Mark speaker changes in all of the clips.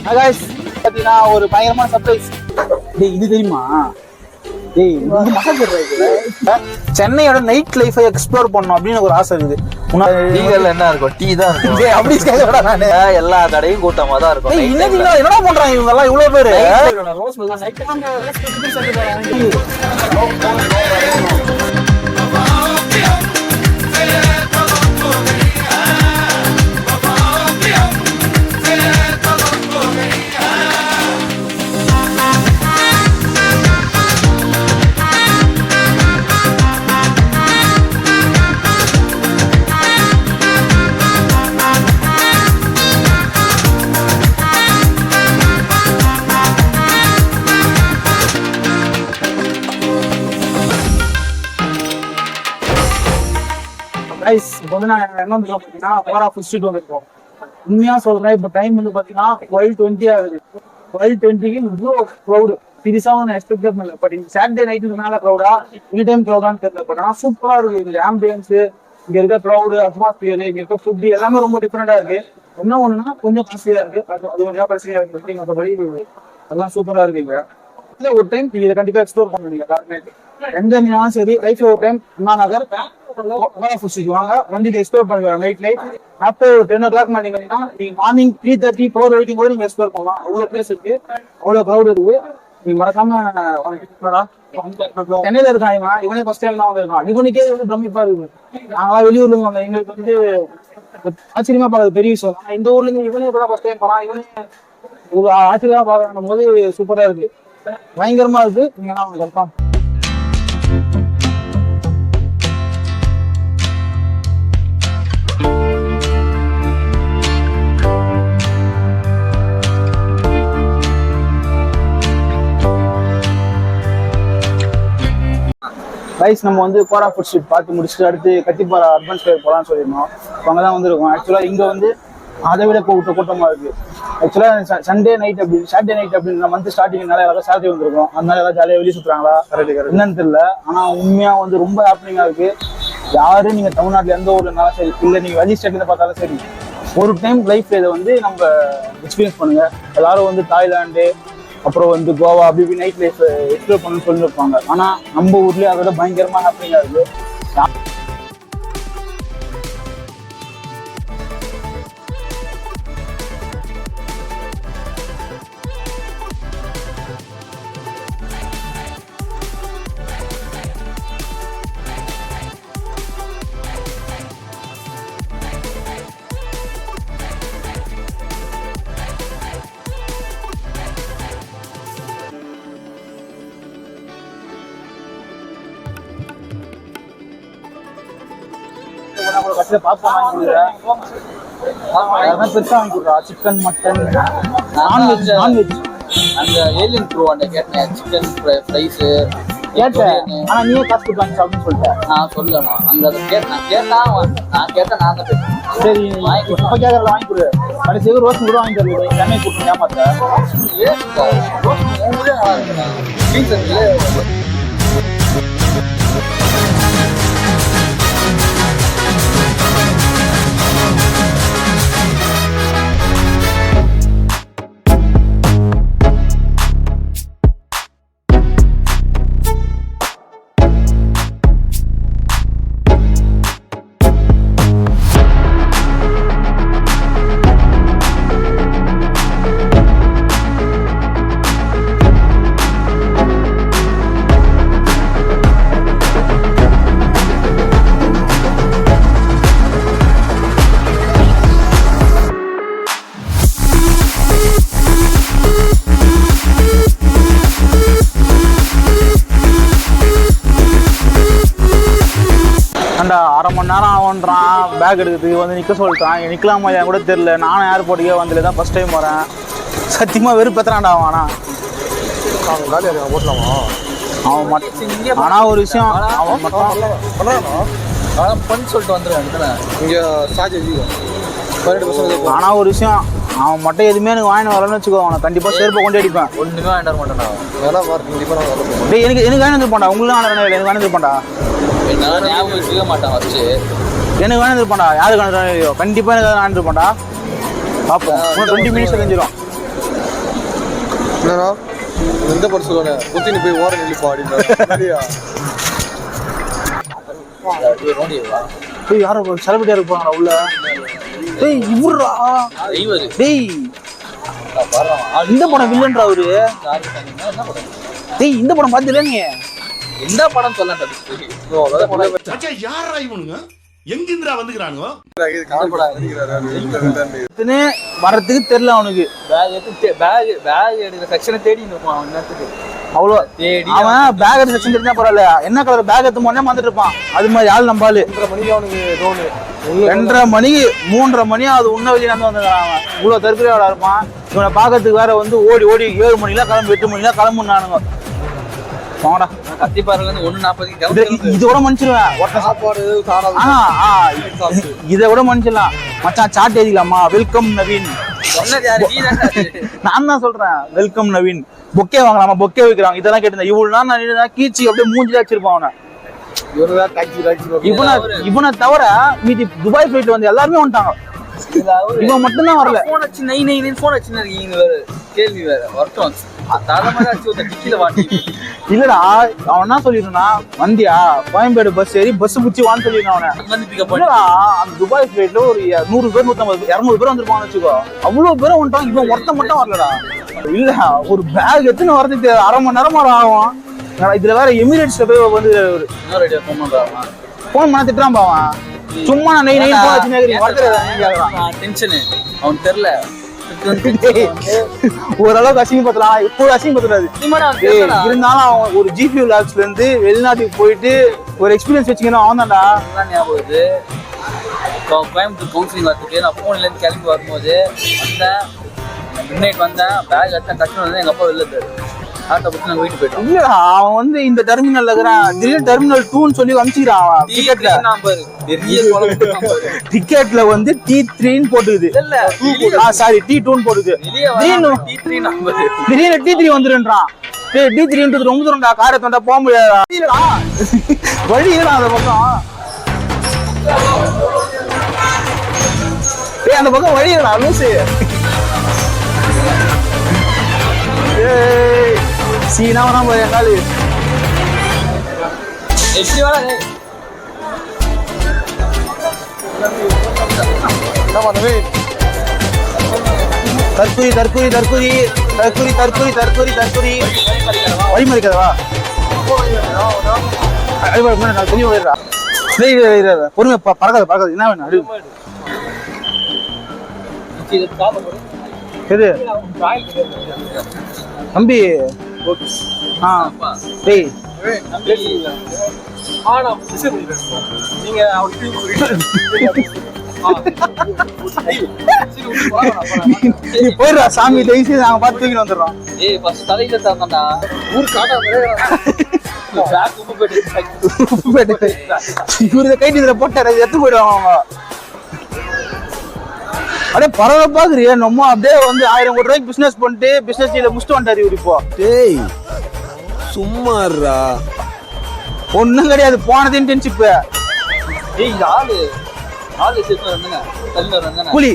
Speaker 1: பார்த்தீங்கன்னா ஒரு பயங்கரமான சர்ப்ரைஸ். டேய் இது தெரியுமா? டேய் சென்னையோட நைட் லைஃபை எக்ஸ்ப்ளோர் பண்ணணும் அப்படின்னு ஒரு ஆசை இருக்குது.
Speaker 2: என்ன இருக்கும்? டீ தான் இருக்கும்.
Speaker 1: அப்படி கேட்கறா நானு.
Speaker 2: எல்லா கடையும் கூட்டமா தான் இருக்கும்.
Speaker 1: என்னடா பண்றாங்க இவங்க எல்லாம் இவ்வளவு பேரு? இப்போ வந்து நான் என்ன வந்து பார்த்தீங்கன்னா கோரா ஃபுட் ஸ்ட்ரீட் வந்திருக்கோம். உண்மையா சொல்றேன், இப்போ டைம் வந்து பார்த்தீங்கன்னா 12:20 ஆகுது. 12:20க்கு இவ்வளோ க்ரௌடு சீரியஸாக நான் எக்ஸ்பெக்ட் பண்ணல. பட் இந்த சாட்டர்டே நைட்டுனால க்ரௌடா எனி டைம் க்ரௌடான்னு தெரியல. பட் ஆனால் சூப்பராக இருக்கு. இந்த ஆம்பியன்ஸு, இங்கே இருக்க க்ரௌடு, அட்மாஸ்பியர், இங்கே இருக்க ஃபுட் எல்லாமே ரொம்ப டிஃப்ரெண்டாக இருக்கு. என்ன ஒண்ணுன்னா கொஞ்சம் காஸ்ட்லியாக இருக்கு. அது கொஞ்சம் பிரச்சனையாக இருக்கு. மற்றபடி அதெல்லாம் சூப்பராக இருக்குங்க. இல்லை ஒரு டைம் நீங்க இதை கண்டிப்பாக எக்ஸ்ப்ளோர் பண்ணுவீங்க. எந்த நீங்களும் சரி லைஃப்ல ஒரு டைம் அண்ணா நகர் வாங்க, வந்து எக்ஸ்ப்ளோர் பண்ணுவாங்க. நைட் ஆஃப்டர் 10 o'clock நீங்க மார்னிங் 3:30, 4 வரைக்கும் கூட நீங்க எக்ஸ்ப்ளோர் பண்ணலாம். அவ்வளவு பிளேஸ் இருக்கு, அவ்வளவு க்ரௌட் இருக்கு. நீங்க மறக்காம சென்னையில இருக்காங்க. இவனே ஃபர்ஸ்ட் டைம் தான் வந்திருக்கான். இவனுக்கே வந்து பிரமிப்பா இருக்கு. நாங்களாம் வெளியூர்ல வாங்க, எங்களுக்கு வந்து ஆச்சரியமா பார்க்கறது பெரிய விஷயம். இந்த ஊர்ல இருந்து இவனே கூட ஃபர்ஸ்ட் டைம் போறான். இவனே ஒரு ஆச்சரியமா பார்க்கணும் போது சூப்பரா இருக்கு, பயங்கரமா இருக்கு. நீங்க கன்ஃபார்ம் ரைஸ். நம்ம வந்து கோரா ஃபுட் ஸ்ட்ரீட் பார்த்து முடிச்சுட்டு அடுத்து கத்திப்பாரா அர்பன் ஸ்கொயர் போகலான்னு சொல்லியிருந்தோம். இப்போ அங்கே தான் வந்துருக்கோம். ஆக்சுவலாக இங்கே வந்து அதை விட கூட்டமாக இருக்குது. ஆக்சுவலாக சண்டே நைட் சாட்டர்டே நைட் அப்படின்ற மந்த் ஸ்டார்டிங்னால எல்லாரும் சாட்டர்டே வந்திருக்கும். அதனால எல்லாம் ஜாலியாக வெளியே சுற்றுறாங்களா என்னன்னு தெரியல. ஆனால் உண்மையாக வந்து ரொம்ப ஹாப்பினிங்காக இருக்குது. யாரும் நீங்கள் தமிழ்நாட்டில் எந்த ஊரில் இருந்தாலும் சரி, இல்லை நீங்கள் வெளி ஸ்டேட்டில் பார்த்தாலும் சரி, ஒரு டைம் லைஃப்ல இதை வந்து நம்ம எக்ஸ்பீரியன்ஸ் பண்ணுங்க. எல்லாரும் வந்து தாய்லாந்து, அப்புறம் வந்து கோவா அப்படி இப்படி நைட் லைஃப் எக்ஸ்ப்ளோர் பண்ணணும்னு சொல்லியிருப்பாங்க. ஆனால் நம்ம ஊர்லேயே அதோட பயங்கரமாக ஹாப்பினிங்காக இருக்குது. கடைசியில பாப்கார்ன் வாங்கி கொடுக்குறேன், பெருசா வாங்கி கொடுக்குறா. Chicken, mutton, non veg.
Speaker 2: அந்த ஏலியன் ப்ரூ அந்த கேட்டேன், சிக்கன் ஃப்ரைஸு
Speaker 1: கேட்டேன். ஆனா நீயே காசு கொடுத்தாங்க அப்படின்னு சொல்லிட்டேன்.
Speaker 2: நான் சொல்லணும் அங்க அதை கேட்டேன். நான் தான் பேசுறேன்.
Speaker 1: சரி இப்ப கேட்கறத வாங்கி கொடு. கடைசி ரோஸ் கூட வாங்கி தருது. சென்னை கூட்டு ஏமாத்த அரை மணி நேரம் ஆகுன்றான் பேக் எடுக்கிறதுக்கு. வந்து நிற்க சொல்லிட்டான். நிற்கலாமா ஏன் கூட தெரியல. நானும் ஏர்போர்ட்டுக்கே வந்ததுல தான் ஃபஸ்ட் டைம் வரேன். சத்தியமாக வெறுப்பேற்றான்டா அவனா. அவன் மட்டும் ஆனால் ஒரு விஷயம், அவன் மட்டும்
Speaker 2: சொல்லிட்டு வந்துடுவேன் இங்கே.
Speaker 1: ஆனால் ஒரு விஷயம், அவன் மட்டும் எதுவுமே எனக்கு வாங்கிட்டு வரலன்னு வச்சுக்கோ, அவனை கண்டிப்பாக செருப்பை கொண்டு அடிப்பேன்.
Speaker 2: ஒன்றுமே வாங்கிட்டு வர மாட்டேன்.
Speaker 1: எனக்கு வாங்கிட்டு போண்டா. உங்களுக்கு எனக்கு வாங்கிட்டு போண்டா.
Speaker 2: மாட்டான் வச்சு
Speaker 1: எனக்கு வாங்கிட்டு போண்டா. யாருக்கு வாங்கிட்டு கண்டிப்பாக எனக்கு வாங்கிட்டு போண்டா. பார்ப்போம். 20 மினிட்ஸ் தெரிஞ்சிடும்.
Speaker 3: என்னடா எந்த படம் சொல்லுவானே குத்தினு போய் ஓர நில்லுப்பா அப்படின்னா
Speaker 1: யாரோ செலிபிரிட்டியா இருப்பாங்களா உள்ள? டேய் இவரா? டேய் இந்த படம் வில்லன்றா அவரு. டேய் இந்த படம் பாத்தீங்களா நீ?
Speaker 2: எந்த படம் சொல்லலாம்
Speaker 4: யாரா இவனுங்க எங்கிந்திரா வந்துக்கிறானுங்க
Speaker 1: வரத்துக்கு தெரியல அவனுக்கு.
Speaker 2: பேக் எடுக்கிற செக்ஷனை தேடி இருப்பான் அவன் நேரத்துக்கு.
Speaker 1: அவ்வளோ
Speaker 2: தேடி
Speaker 1: அவன் பேக் எடுத்து செக்ஷன் தெரிஞ்சா பரவாயில்ல, என்ன கலர் பேக் எடுத்து போனே வந்துட்டு இருப்பான். அது மாதிரி ஆள் நம்பாலு
Speaker 3: 2:30 மணிக்கு அவனுக்கு டோனு
Speaker 1: 2:30 மணிக்கு 3:30 மணி அது உன்ன வெளியே நடந்து வந்துருக்கான். அவன் இவ்வளோ தற்கொலையோட இருப்பான். இவனை பார்க்கறதுக்கு வேற வந்து ஓடி 7 மணிலாம் கிளம்பு 8 மணிலாம் கிளம்புனானுங்க. போடா
Speaker 2: கத்திப்பாறையில இருந்து 1:40
Speaker 1: இதோட மன்னிச்சிருவேன்.
Speaker 3: சாப்பாடு
Speaker 1: இதை விட மன்னிச்சிடலாம் மச்சான். சாட் எழுதிக்கலாமா? வெல்கம் நவீன்.
Speaker 2: சொன்னது யாரு? நீ தான்.
Speaker 1: நான் தான் சொல்றேன் வெல்கம் நவீன். பொக்கே வாங்கலாமா? பொக்கே வைக்கிறாங்க. இதெல்லாம் கேட்டிருந்தேன். இவ்வளவு நாள் நான் கீச்சி அப்படியே மூஞ்சில வச்சிருப்பான் அவனை. இவனை தவிர மீதி துபாய் ஃபிளைட்ல வந்து எல்லாருமே வந்துட்டாங்க. இவன் மட்டும்தான் வரல.
Speaker 2: போன் வச்சு நை போன் வச்சு இருக்கீங்க. வேற கேள்வி வேற வரட்டும்.
Speaker 1: இல்லடா அவன் என்ன சொல்லிருந்தான், வந்தியா கோயம்பேடு பஸ் ஏறி பஸ் புடிச்சு வான்னு சொல்லிருந்தான் அவனை. அந்த துபாய் ஃபிளைட்ல ஒரு 100 பேர் 150 200 பேர் வந்திருப்பான்னு வச்சுக்கோ. அவ்வளவு பேரும் வந்துட்டான். இவன் ஒருத்தன் மட்டும் வரலடா. இல்ல ஒரு பேக் எத்தனை வரதுக்கு 1/2 மணி நேரம் ஆகும். இதுல வேற எமிரேட்ஸ்ல போய் வந்து போன் பண்ண திட்டுறான் பாவன். சும்மா நை நை
Speaker 2: அவன் தெரியல.
Speaker 1: ஓரளவுக்கு அசிங்கப்படுத்தலாம். இப்போ அசிங்கப்படுத்தாது இருந்தாலும் அவன் ஒரு ஜிபி விளாக்ஸ்ல இருந்து வெளிநாட்டுக்கு போயிட்டு ஒரு எக்ஸ்பீரியன்ஸ் வச்சுக்கணும். அவன் தான்டா
Speaker 2: ஞாபகம். கோயம்புத்தூர் கவுன்சிலிங் வரதுக்கு நான் போன்ல இருந்து கிளம்பி வரும்போது வந்தேன் பேக் எடுத்தேன். கஷ்டம் வந்து எங்க அப்பா வெளில ஆட்டோ பத்தி நாங்க வீட்டுக்கு போயிட்டோம்.
Speaker 1: இல்லடா அவன் வந்து இந்த டெர்மினல்ல இருக்கிறான். திடீர்னு டெர்மினல் 2ன்னு சொல்லி அனுப்பிச்சிக்கிறான். அவன் டிக்கெட்ல வந்து T3ன்னு போட்டுக்குது. சாரி T2ன்னு போட்டுக்குது. திடீர்னு T3 வந்துருன்றான். T3ன்றது ரொம்ப தூரம்டா. காரை தோண்டா போக முடியாதா? வழி இல்லடா அந்த பக்கம். அந்த பக்கம் வழி இல்லடா லூசு. சீனா வேணா போய் எங்காலு
Speaker 2: எப்படி வர
Speaker 3: என்ன பண்ணுவே
Speaker 1: தற்கொலை தற்கொலை தற்கொலை தற்கொலை தற்கொலை தற்கொலை தற்கொலை வழிமறிக்கதவா நான் சொல்லி போயிடுறா. பொறுமை பறக்காது பறக்காது. என்ன வேணும் அடு எது தம்பி? டேய் நீ போயிடுறா சாமி. தயவுசெய்து நாங்க பார்த்து தூக்கிட்டு வந்துடுறோம். இவரு கைட்டு இதுல போட்டாரு எடுத்து போயிடுவாங்க அவங்க. அப்படியே பரவாயில்ல நம்ம அப்படியே வந்து 1000 கோடி ரூபாய்க்கு பிசினஸ் பண்ணிட்டு பிசினஸ் முடிச்சுட்டு வந்துட்டாரு இவரு. இப்போ
Speaker 3: டேய் சும்மாறா
Speaker 1: ஒண்ணும் கிடையாது. போனது இன்டர்ன்ஷிப். கூலி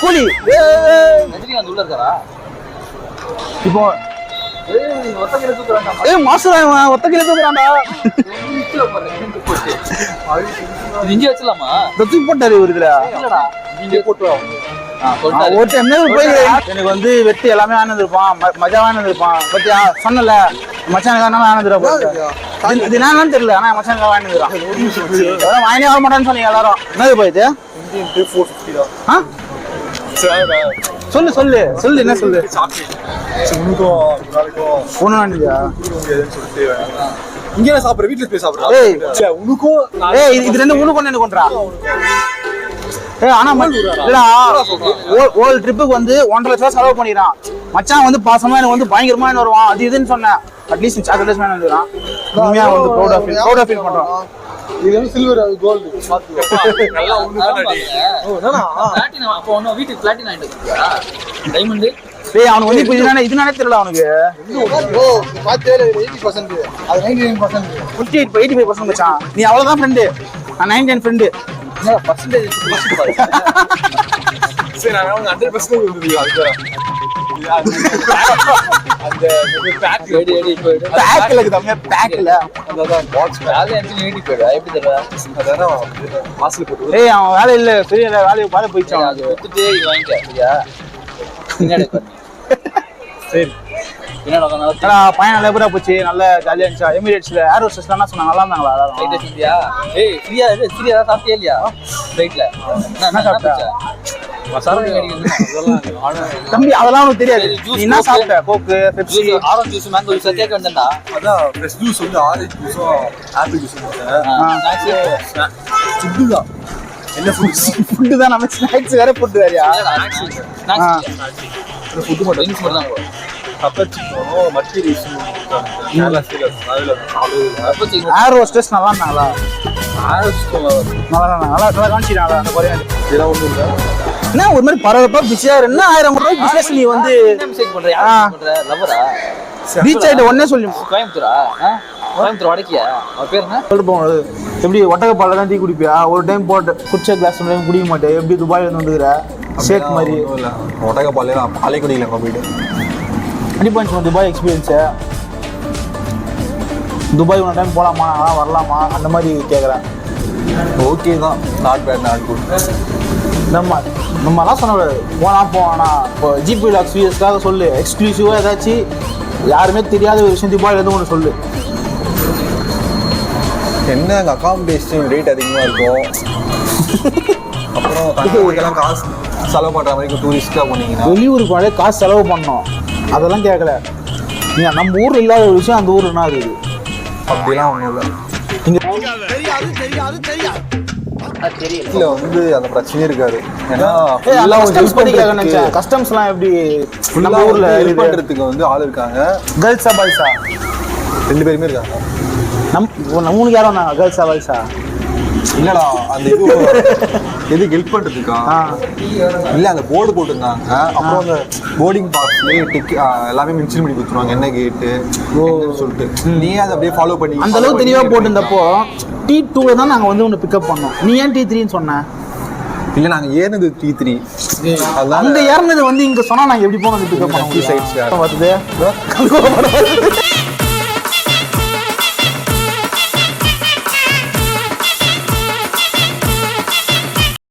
Speaker 1: கூலி இப்போ மாசம் ஒத்த கிலோ தூக்குறான்டா. தூக்கி போட்டாரு இவரு இதுல. ஒரு டைம் எனக்கு வந்து வெட்டி எல்லாமே ஆனந்திருப்பான். மஜா ஆனந்திருப்பான். பத்தியா சொன்னல மச்சானுக்கான ஆனந்திருப்பான். இது என்னன்னு தெரியல. ஆனா மச்சானுக்காக ஆனந்திருக்கான். வாங்கினே வர மாட்டான்னு சொன்னீங்க எல்லாரும். என்னது போயிட்டு சொல்லு சொல்லு சொல்லு என்ன சொல்லு. ஒண்ணு வாங்கியா
Speaker 3: இங்கே சாப்பிடுற வீட்டுல போய் சாப்பிடுறேன். உனக்கும்
Speaker 1: இது ரெண்டு உனக்கு ஒண்ணு கொண்டா. ஆனா ஓல் ட்ரிப்புக்கு வந்து 1.5 லட்சம் செலவு பண்ணிடுறான். மச்சான் வந்து பாசமா எனக்கு வந்து பயங்கரமா வருவான். அது இதுன்னு சொன்னேன். அட்லீஸ்ட் சாக்லேட் வந்துடுறான். உண்மையா வந்து ப்ரௌடா ஃபீல் பண்றான்.
Speaker 3: இது வந்து சில்வர் அது கோல்டு நல்லா
Speaker 2: அப்போ ஒன்னும் வீட்டுக்கு பிளாட்டினம் ஆயிட்டு டைமண்ட்.
Speaker 1: அவனுக்கு வந்து இப்போ இதனாலே தெரியல அவனுக்கு.
Speaker 3: 80% அது 99%.
Speaker 1: 85% மச்சான். நீ அவ்வளவுதான் ஃப்ரெண்டு. நான் 99 ஃப்ரெண்டு.
Speaker 2: பர்சன்டேஜ்
Speaker 3: சரி நான் 100%
Speaker 2: அந்த பேக் எடி போயிடு
Speaker 1: பேக்ல இருக்குதாமே பேக்ல
Speaker 3: பாக்ஸ்
Speaker 2: வேலை எடுத்து நீட்டி போயிடு எப்படி தெரியல
Speaker 3: அதான் வாசல் போட்டு
Speaker 1: ஏய் அவன் வேலை இல்ல பெரிய வேலை போயிடுச்சான்
Speaker 2: அது ஒத்துட்டே வாங்கிக்க சரியா பின்னாடி பண்ணி
Speaker 1: சரி
Speaker 2: பின்னாடி உட்காந்து
Speaker 1: ஆனா பையன் நல்ல பேரா போச்சு நல்ல ஜாலியா இருந்துச்சா எமிரேட்ஸ்ல ஏர் ஹோஸ்டஸ் என்ன சொன்னாங்க நல்லா இருந்தாங்களா
Speaker 2: ரைட்
Speaker 1: எல்லாரும்
Speaker 2: வச்சியா ஏய் ஃப்ரீயா இது ஃப்ரீயா சாப்பிட்டியா இல்லையா ரைட்ல
Speaker 1: என்ன சாப்பிட்ட?
Speaker 2: மசாலா அடிக்கிறது
Speaker 1: தம்பி அதெல்லாம் உனக்கு தெரியாது
Speaker 2: ஜூஸ்,
Speaker 1: நீ என்ன
Speaker 2: கோக்கு.
Speaker 1: சாப்பிட்ட coke Pepsi
Speaker 2: juice orange juice mango juice கேட்க வேண்டாம்டா
Speaker 3: அதான் ஃப்ரெஷ் ஜூஸ் வந்து ஆரஞ்சு ஜூஸும் ஆப்பிள் ஜூஸும் ஃபுட்டு தான் என்ன
Speaker 1: ஃபுட்டு தான் நம்ம ஸ்நாக்ஸ் வேற ஃபுட் வேறயா
Speaker 3: ஃபுட்டு மட்டும்
Speaker 2: ட்ரிங்க்ஸ் மட்டும் தான்
Speaker 3: பெப்பர் சிக்கனும் மத்தி ரைஸும் கேரளா ஸ்டைல் அதில் சாப்பிடுது
Speaker 1: ஏர் ஹோஸ்டஸ் நல்லா இருந்தாங்களா நல்லா காமிச்சிட்டாங்களா அந்த கொரியான்
Speaker 3: இதெல்லாம் ஒன்றும் இல்லை
Speaker 1: என்ன ஒரு மாதிரி பரவாயில்ல பிஸியா என்ன 1000 ரூபாய் பிசினஸ் நீ வந்து
Speaker 2: மெசேஜ் பண்ற யார் பண்ற லவரா
Speaker 1: ரீச் ஆயிட்டு உடனே சொல்லி
Speaker 2: கோயம்புத்தூரா கோயம்புத்தூர் வடக்கியா அவ பேர் என்ன
Speaker 1: சொல்லிட்டு போகுது எப்படி ஒட்டகப்பால தான் டீ குடிப்பியா ஒரு டைம் போட்டு குடிச்ச கிளாஸ் குடிக்க மாட்டேன் எப்படி துபாயில இருந்து வந்துக்கிற ஷேக் மாதிரி
Speaker 3: இல்லை ஒட்டக பாலையெல்லாம் பாலை குடிக்கல போயிட்டு
Speaker 1: கண்டிப்பாக துபாய் எக்ஸ்பீரியன்ஸு துபாய் ஒன்று டைம் போகலாமா வரலாமா அந்த மாதிரி கேட்குறேன்
Speaker 3: ஓகே தான் நாட் பேட் நாட் குட்
Speaker 1: நம்மலாம் சொன்னக்கூடாது போனா இப்போ ஜிபி லாக்ஸ் விஎஸ்க்காக சொல்லு எக்ஸ்க்ளூசிவாக ஏதாச்சும் யாருமே தெரியாத ஒரு விஷயம் துபாயிலேருந்து ஒன்று சொல்லு
Speaker 3: என்ன அங்கே அகாமடேஷன் ரேட் அதிகமாக இருக்கும் அப்புறம் கண்டிப்பாக காசு செலவு பண்ணுற மாதிரி டூரிஸ்ட்டாக போனீங்கன்னா
Speaker 1: வெளியூருக்கு போனாலே காசு செலவு பண்ணோம் அதெல்லாம் கேட்கல நீங்கள் நம்ம ஊரில் இல்லாத ஒரு விஷயம் அந்த ஊரில் என்ன இருக்குது
Speaker 3: அப்படிலாம் ஒன்றும் இல்லை இல்லை வந்து அந்த பிரச்சனையே இருக்காது ஏன்னா
Speaker 1: கஸ்டம்ஸ் பற்றி கேட்க நினச்சேன் கஸ்டம்ஸ்லாம் எப்படி நம்ம ஊரில்
Speaker 3: ஹெல்ப் பண்ணுறதுக்கு வந்து ஆள் இருக்காங்க
Speaker 1: கேர்ள்ஸா பாய்ஸா
Speaker 3: 2 பேருமே இருக்காங்க
Speaker 1: நம்மளுக்கு யாரும் வந்தாங்க கேர்ள்ஸா பாய்ஸா
Speaker 3: இல்லடா அந்த எதுக்கு ஹெல்ப் பண்ணுறதுக்கா இல்லை அந்த போர்டு போட்டிருந்தாங்க அப்புறம் அந்த போர்டிங் பாக்ஸ்லேயே எல்லாமே மென்ஷன் பண்ணி கொடுத்துருவாங்க என்ன கேட்டு சொல்லிட்டு நீ அதை அப்படியே ஃபாலோ பண்ணி
Speaker 1: அந்த அளவுக்கு தெளிவாக போட்டிருந்தப்போ T2 தான் நாங்கள் வந்து ஒன்று பிக்கப் பண்ணோம் நீ ஏன் T3ன்னு சொன்னேன்
Speaker 3: இல்லை நாங்கள் ஏறினது T3 அதனால
Speaker 1: அந்த ஏறினது வந்து இங்கே சொன்னால் நாங்கள் எப்படி போனோம் பிக்கப் பண்ணோம்
Speaker 3: சைட்ஸ்
Speaker 1: வருது